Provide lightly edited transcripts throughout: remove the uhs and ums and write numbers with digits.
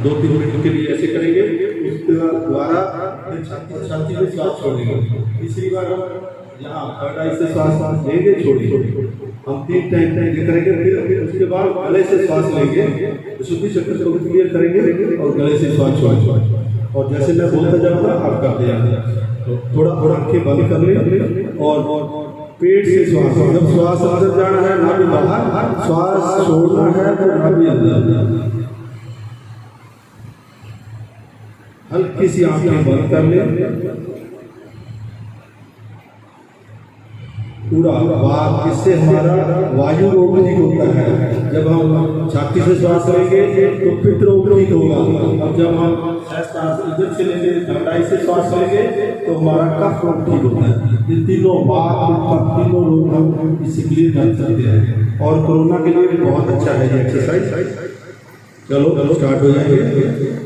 2-3 minute के लिए ऐसे करेंगे, उसके द्वारा छाती में श्वास छोड़ेंगे। तीसरी बार हम यहाँ थर्ड आई से श्वास लेंगे, छोड़ेंगे। हम 3 टाइम करेंगे, फिर उसके बाद गले से श्वास लेंगे, शुद्धि चक्र को क्लियर करेंगे और गले से श्वास छोड़ेंगे। और जैसे मैं बोलता जाऊँगा आप करते जाएंगे। तो थोड़ा थोड़ा आंखें बंद कर लें और पेट से श्वास, जब श्वास अंदर जाना है नाभि बाहर, श्वास छोड़ना है तो नाभि अंदर। हल्की सी आंखें बंद कर लें। पूरा वात, इससे हमारा वायु रोग ठीक होता है। जब हम छाती से श्वास लेंगे तो पित्त रोग ठीक होगा। अब जब हम इधर से लेंगे, थर्ड से श्वास लेंगे तो हमारा कफ रोग ठीक होता है। ये तीनों तीनों रोग हम इससे क्लियर कर सकते हैं और कोरोना के लिए भी बहुत अच्छा है ये एक्सरसाइज। चलो स्टार्ट हो जाएंगे।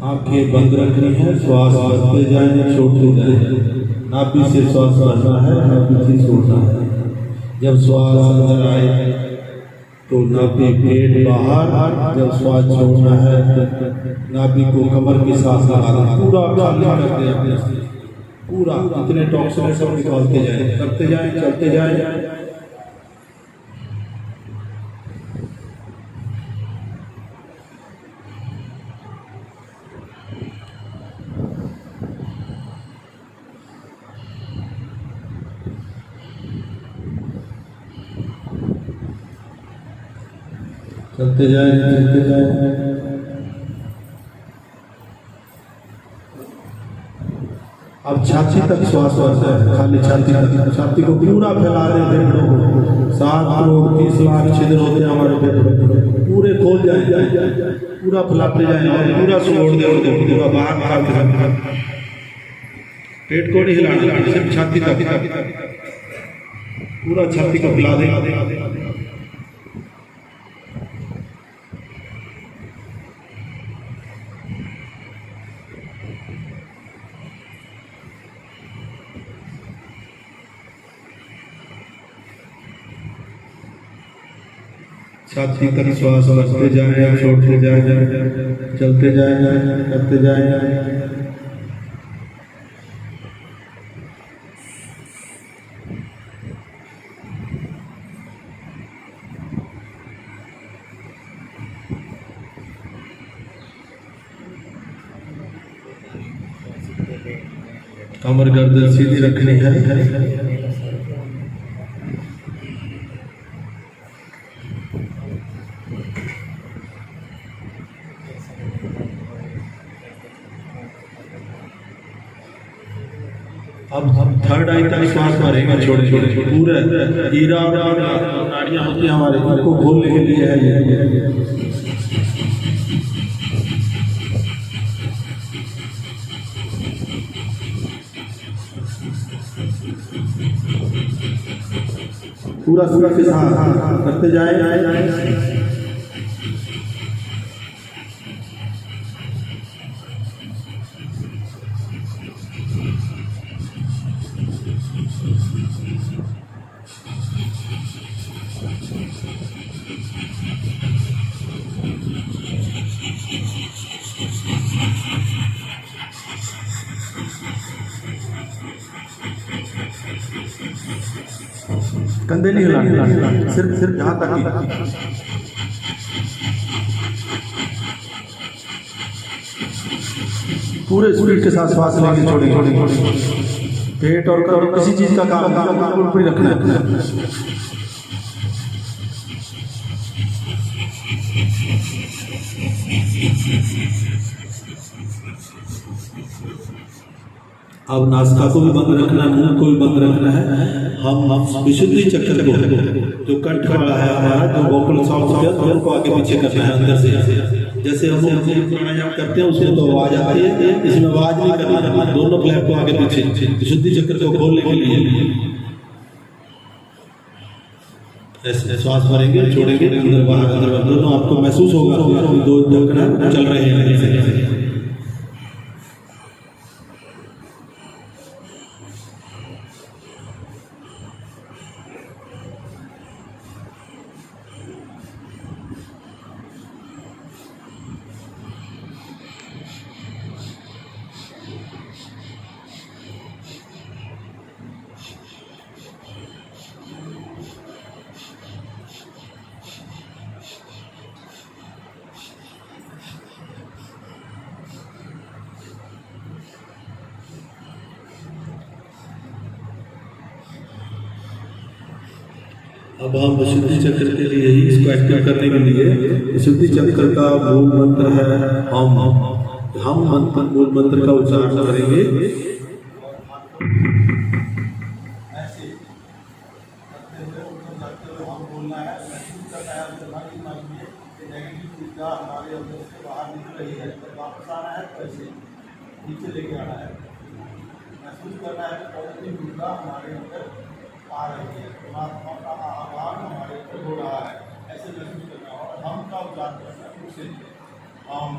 आंखें बंद रखनी है, श्वास बढ़ते जाए, छोड़ते जाए। नाभि से श्वास भरना है, नाभि से छोड़ना है। जब श्वास अंदर आए तो नाभि पेट बाहर, जब श्वास छोड़ना है तो नाभि को कमर के साथ लगाना, पूरा खाली करते हैं, पूरा जितने टॉक्सिन सब निकालते जाए, करते जाए, चलते जाए। चलते जाए, चलते जाए। अब छाती तक श्वास आता है, खाली छाती तक, छाती को पूरा फैला दें। फेफड़ों को 7 करोड़ 30 लाख छिद्र होते हैं हमारे फेफड़े, पूरे खोल जाए, पूरा फैलाते जाए और पूरा छोड़ दे, पूरा बाहर निकालते जाए। पेट को नहीं हिलाना, सिर्फ छाती तक, पूरा छाती को फैला दे। छाती तक श्वास बढ़ते जाए, छोड़ते जाए, चलते जाए, करते जाए। कमर गर्दन सीधी रखनी है। अब हम थर्ड आई तक श्वास भरेंगे, छोटे छोटे पूरे हीरा नाड़ियाँ होती हैं हमारे, उनको खोलने के लिए है ये। पूरा पूरा के साथ करते जाए। कंधे नहीं हिलाने, सिर्फ यहाँ तक ही। पूरे स्पीड के साथ श्वास लेंगे, छोड़ेंगे। पेट और किसी चीज का काम बिल्कुल रखना है। अब नासिका को भी बंद रखना है, मुंह को भी बंद रखना है। हम विशुद्धि चक्र को, जो कंठ वाला है हमारा, जो वोकल साउंड है, उनको आगे पीछे करना है अंदर से। जैसे हम प्राणायाम करते हैं उसमें तो आवाज आती है, इसमें आवाज नहीं करना है। दोनों फ्लैप को आगे पीछे विशुद्धि चक्र को खोलने के लिए ऐसे श्वास भरेंगे, छोड़ेंगे, अंदर बाहर दोनों आपको महसूस होगा। दो धड़कन चल रहे हैं। अब हम विशुद्धि चक्र के लिए ही इसको एक्टिव करने के लिए विशुद्धि चक्र का मूल मंत्र है हम मंत्र मूल मंत्र का उच्चारण करेंगे। हमारे अंदर से बाहर निकल रही है, वापस आना है तो ऐसे नीचे लेके आना है, महसूस करना है कि पॉजिटिव ऊर्जा हमारे अंदर आ रही है, परमात्मा का आह्वान हमारे ऊपर हो रहा है, ऐसे महसूस करना है। और हम का उच्चारण करना है उससे हम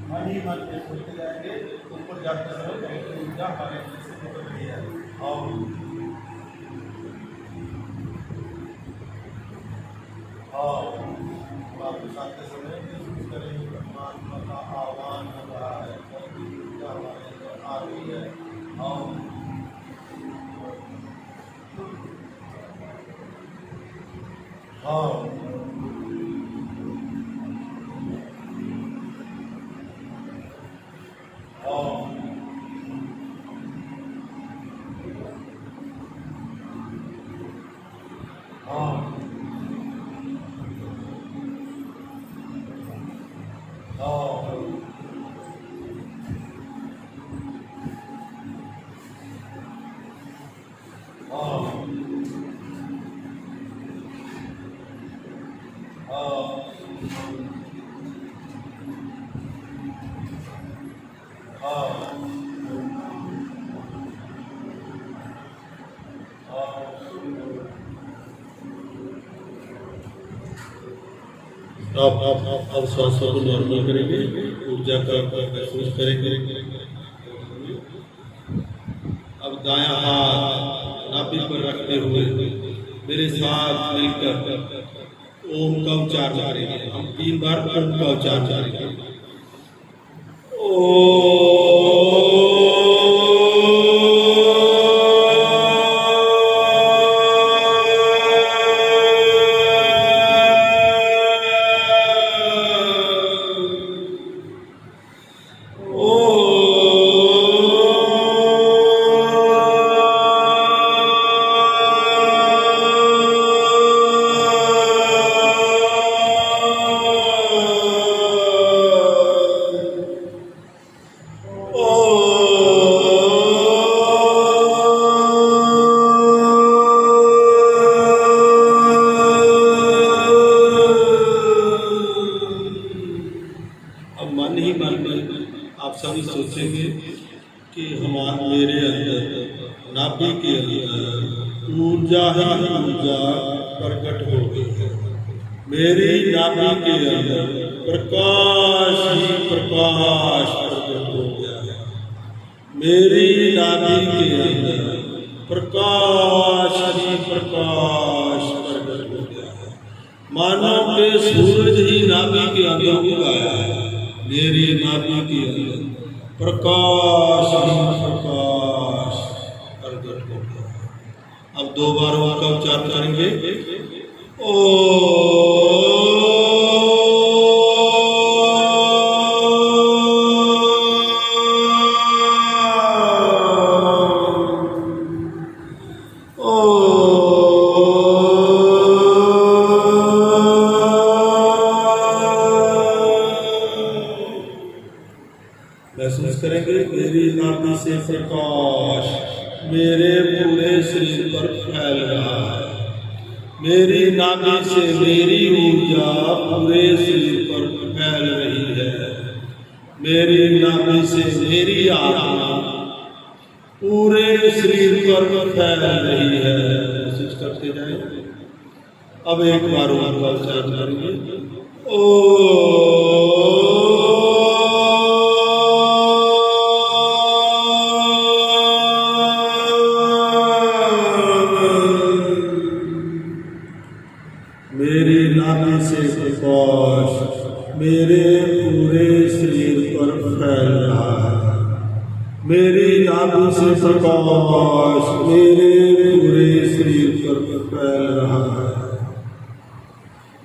मन ही मन में सोचते जाएंगे, ऊपर जाते समय ऊर्जा हमारे अंदर से निकल रही है। वापस आते समय महसूस करेंगे परमात्मा का आह्वान हो रहा है, ऊर्जा हमारे अंदर आ रही है। अब श्वास को नॉर्मल करेंगे, ऊर्जा का महसूस करेंगे। अब दायां हाथ नाभि पर रखते हुए मेरे साथ मिलकर ओम का उच्चारण करेंगे। हम 3 बार ओम का उच्चारण करेंगे। आप सभी सोचेंगे कि मेरे अंदर नाभि के अंदर ऊर्जा ही ऊर्जा प्रकट हो गई है। मेरी नाभि के अंदर प्रकाश ही प्रकाश प्रकट हो गया है। मेरी नाभि के अंदर प्रकाश ही प्रकाश प्रकट हो गया है। मानो के सूरज ही नाभि के अंदर उगाया है। मेरी नाभि के अंदर प्रकाश ही प्रकाश प्रकट हो गया। अब 2 बार ओम का उच्चारण करेंगे। महसूस करेंगे मेरी नाभि से प्रकाश मेरे पूरे शरीर पर फैल रहा है। मेरी नाभि से मेरी ऊर्जा पूरे शरीर पर फैल रही है। मेरी नाभि से मेरी आत्मा पूरे शरीर पर फैल रही है। महसूस करते जाए। अब एक बार ओम का उच्चारण करेंगे। मेरी नाभि से प्रकाश मेरे पूरे शरीर पर फैल रहा है। मेरी नाभि से प्रकाश मेरे पूरे शरीर पर फैल रहा है।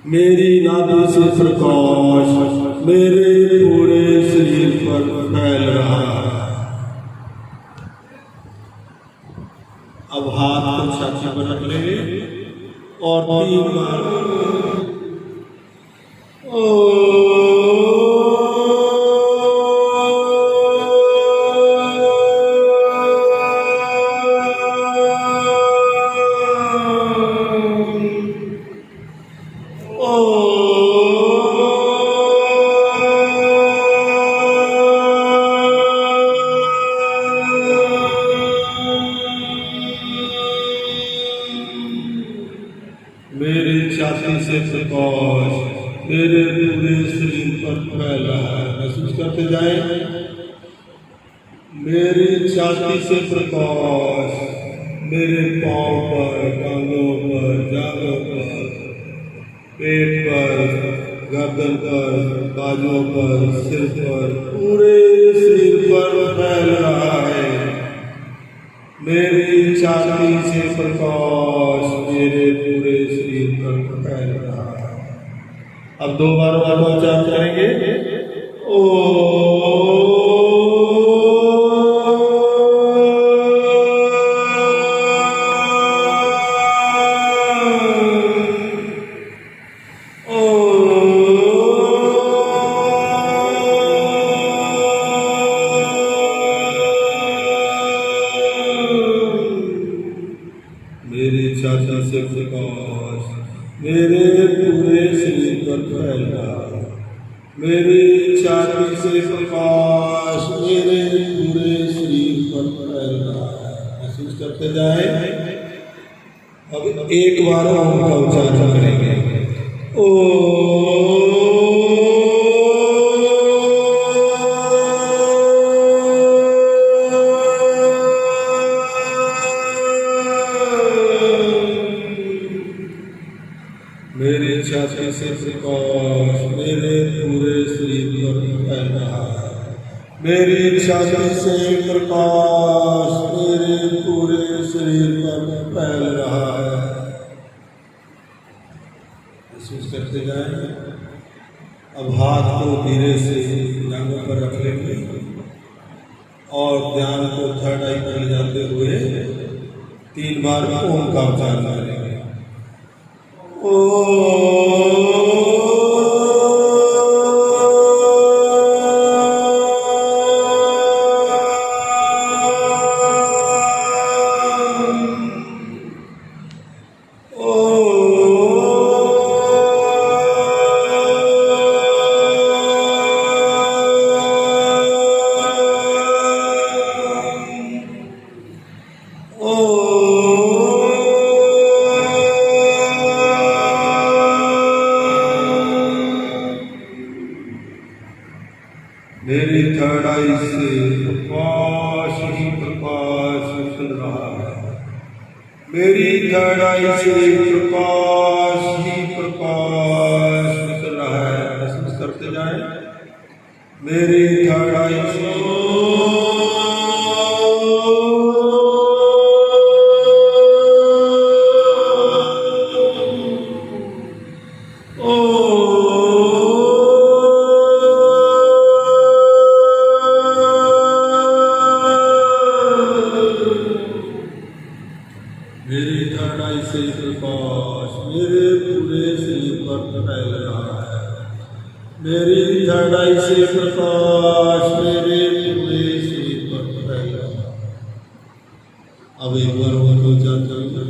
मेरी नाभि से प्रकाश मेरे पूरे शरीर पर फैल रहा है। अब हाथ को छाती पर रख लेंगे और 3 बार मेरी छाती से प्रकाश मेरे पूरे शरीर पर फैला है। महसूस करते जाए। मेरी छाती से प्रकाश मेरे पांव पर, टांगों पर, जांघों पर, पेट पर, गर्दन पर, बाजुओं पर, सिर पर, पूरे शरीर पर फैल रहा है। मेरी छाती से प्रकाश मेरे पूरे शरीर पर फैल रहा है। अब 2 बार उच्चारण करेंगे। मेरी छाती से प्रकाश मेरे पूरे शरीर पर फैल रहा है। मेरी छाती से प्रकाश मेरे पूरे शरीर पर फैल रहा है। महसूस करते जाए। अब एक बार ओम का उच्चारण करेंगे। मेरी छाती से प्रकाश मेरे पूरे शरीर पर फैल रहा है। मेरी छाती से प्रकाश मेरे पूरे शरीर पर फैल रहा है। महसूस करते जाए। अब हाथ को धीरे से जांघों पर रख लेंगे और ध्यान को थर्ड आई पर ले जाते हुए 3 बार ओम का उच्चारण करेंगे। मेरी थर्ड आई से प्रकाश ही प्रकाश निकल रहा है। मेरी थर्ड आई से प्रकाश ही प्रकाश निकल रहा है। महसूस करते जाए। मेरी थर्ड आई से मेरी थर्ड आई से प्रकाश मेरे पूरे शरीर पर फैल रहा है। मेरी थर्ड आई से प्रकाश मेरे पूरे शरीर पर फैल रहा है। अब एक बार वो उच्चारण करेंगे।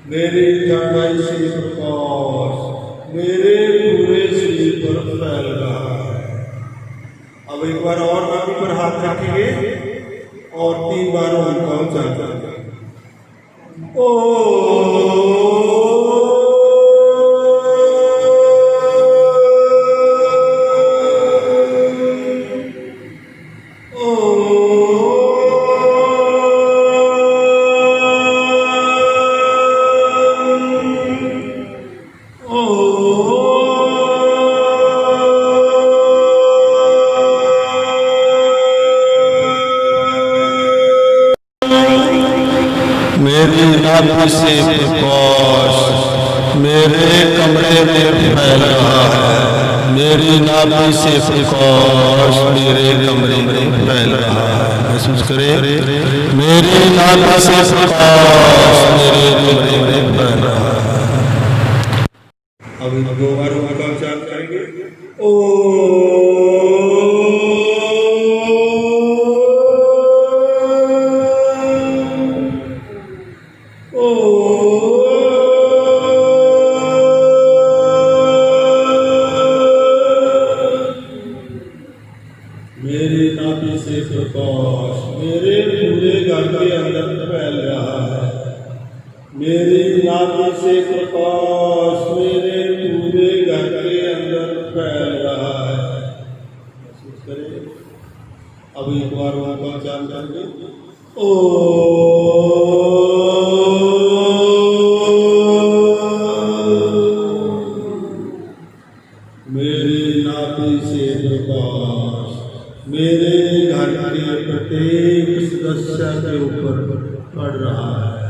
मेरी चौड़ाई से प्रकाश मेरे पूरे शरीर पर फैल रहा है। अब एक बार और नाभि पर हाथ रखेंगे और 3 बार उनका उच्चारण करेंगे। मेरी नाभि से प्रकाश मेरे कमरे में फैल रहा है। मेरी नाभि से प्रकाश मेरे कमरे में फैल रहा है। महसूस करें, मेरी नाभि से प्रकाश मेरे कमरे में फैल रहा है। अब 2 बार उनका उच्चारण करेंगे। मेरी नाभि से प्रकाश मेरे पूरे घर के अंदर फैल रहा है। मेरी नाभि से प्रकाश मेरे पूरे घर के अंदर फैल रहा है। महसूस करें। अब एक बार उनका उच्चारण करेंगे। मेरी नाभि से प्रकाश मेरे घर के प्रत्येक सदस्य के ऊपर पड़ रहा है।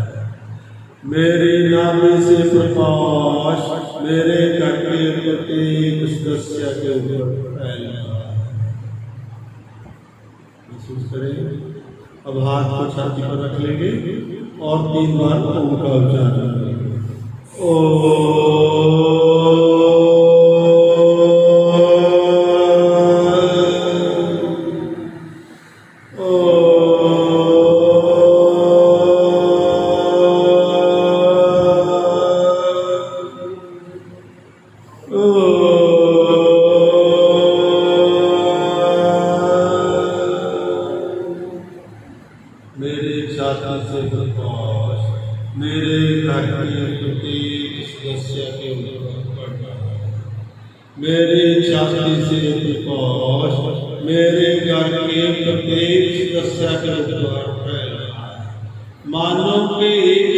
मेरी नाभि से प्रकाश मेरे घर के प्रत्येक सदस्य के ऊपर फैल रहा है। महसूस करें। अब हाथ को छाती पर रख लेंगे और 3 बार ओम का उच्चारण करेंगे। मेरे छाती से प्रकाश मेरे घर के प्रत्येक सदस्य के ऊपर पड़ रहा है। मेरी छाती से प्रकाश मेरे घर के प्रत्येक सदस्य के ऊपर फैल रहा है। मानव के एक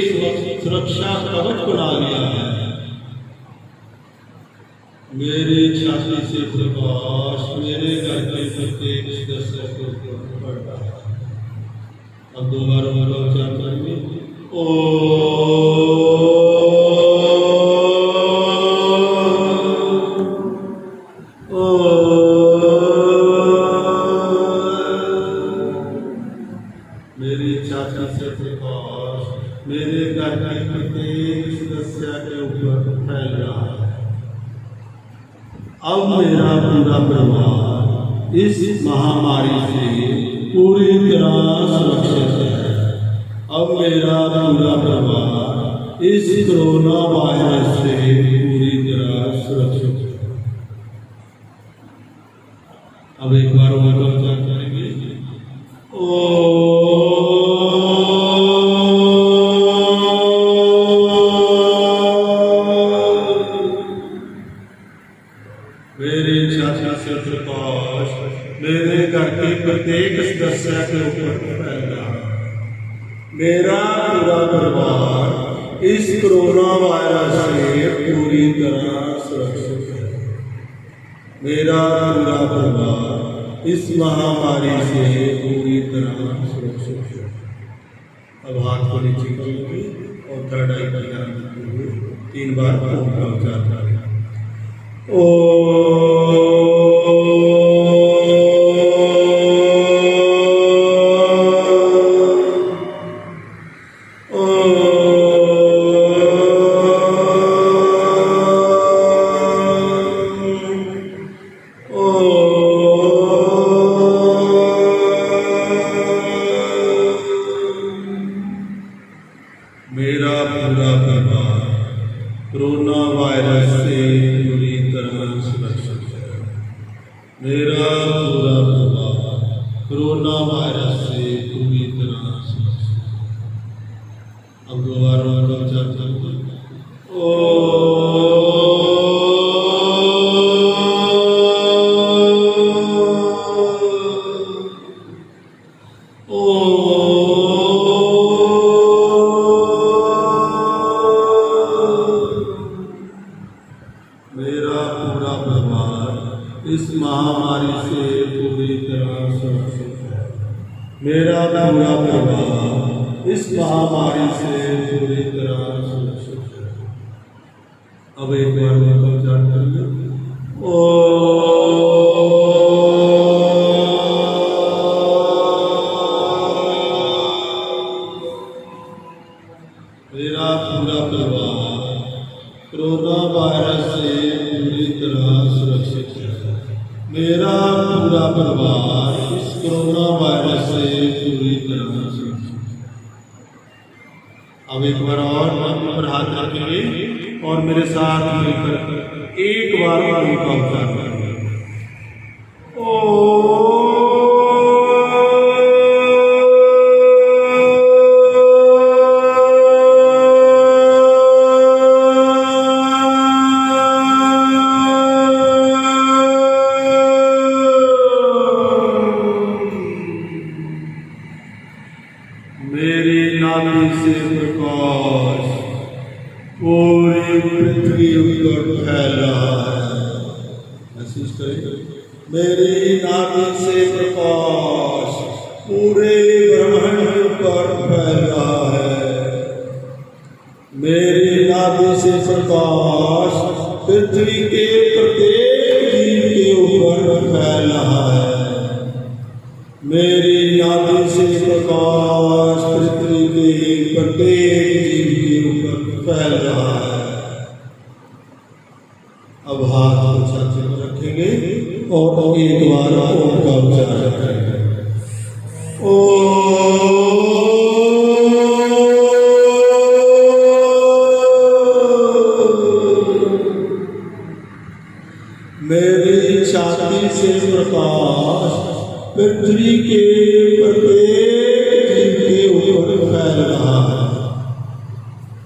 सुरक्षा कवच बना लिया है। मेरी छाती से प्रकाश मेरे घर के प्रत्येक सदस्य के ऊपर पड़ रहा है। अब 2 बार उनका उच्चारण करेंगे। मेरी छाती से प्रकाश मेरे घर के प्रत्येक सदस्य के ऊपर फैल रहा है। अब मेरा पूरा परिवार इस महामारी से पूरी तरह सुरक्षित है। अब मेरा पूरा परिवार इस कोरोना वायरस से पूरी तरह सुरक्षित है। अब एक बार उनका उच्चारण करेंगे। मेरी छाती से प्रकाश मेरे घर के प्रत्येक सदस्य के ऊपर फैल रहा है। मेरा पूरा परिवार इस कोरोना वायरस से पूरी तरह सुरक्षित है। मेरा पूरा परिवार इस महामारी से पूरी तरह सुरक्षित है। अब हाथ को नीचे करेंगे और 3rd आई पर ध्यान रखते हुए 3 बार ओम का उच्चारण करेंगे। मेरा पूरा परिवार कोरोना वायरस से पूरी तरह सुरक्षित है। मेरा पूरा परिवार कोरोना वायरस से पूरी तरह सुरक्षित है। अब दोबारा चर्चा मेरा पूरा परिवार इस महामारी से पूरी तरह सुरक्षित है। मेरा पूरा परिवार इस महामारी से पूरी तरह सुरक्षित है। अब एक बार उच्चारण करेंगे। मेरा पूरा परिवार कोरोना वायरस से पूरी तरह सुरक्षित है। मेरा पूरा परिवार इस कोरोना वायरस से पूरी तरह सुरक्षित है। अब एक बार और माथे पर हाथ रखेंगे और मेरे साथ मिलकर एक बार वाणी का उच्चारण करेंगे। मेरी नाभि से प्रकाश पूरी पृथ्वी पर फैला है। महसूस करें, मेरी नाभि से प्रकाश पूरे ब्रह्मांड पर फैला है। मेरी नाभि से प्रकाश पृथ्वी के प्रत्येक जीव के ऊपर फैला है। मेरी नाभि से प्रकाश पृथ्वी के प्रत्येक जीव के ऊपर फैल रहा है। अब हाथ छाती पर रखेंगे और एक बार ओम का उच्चारण करेंगे। मेरी छाती से प्रकाश पृथ्वी के प्रत्येक जीव के ऊपर फैल रहा है।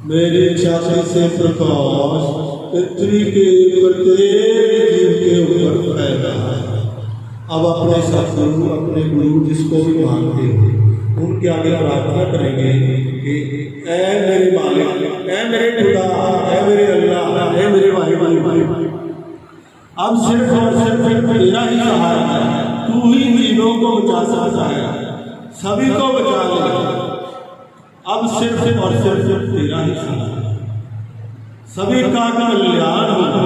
मेरी छाती से प्रकाश पृथ्वी के प्रत्येक जीव के ऊपर फैल रहा है। अब अपने सतगुरु, अपने गुरु जिसको भी मानते हो, उनके आगे प्रार्थना करेंगे कि ऐ मेरे मालिक, ऐ मेरे खुदा, ऐ मेरे अल्लाह, ऐ मेरे भाई, अब सिर्फ और सिर्फ तेरा ही सहारा है। तू ही जीवों को बचा सकता है, सभी को बचा ले। अब सिर्फ और सिर्फ तेरा ही सहारा, सभी का कल्याण होगा।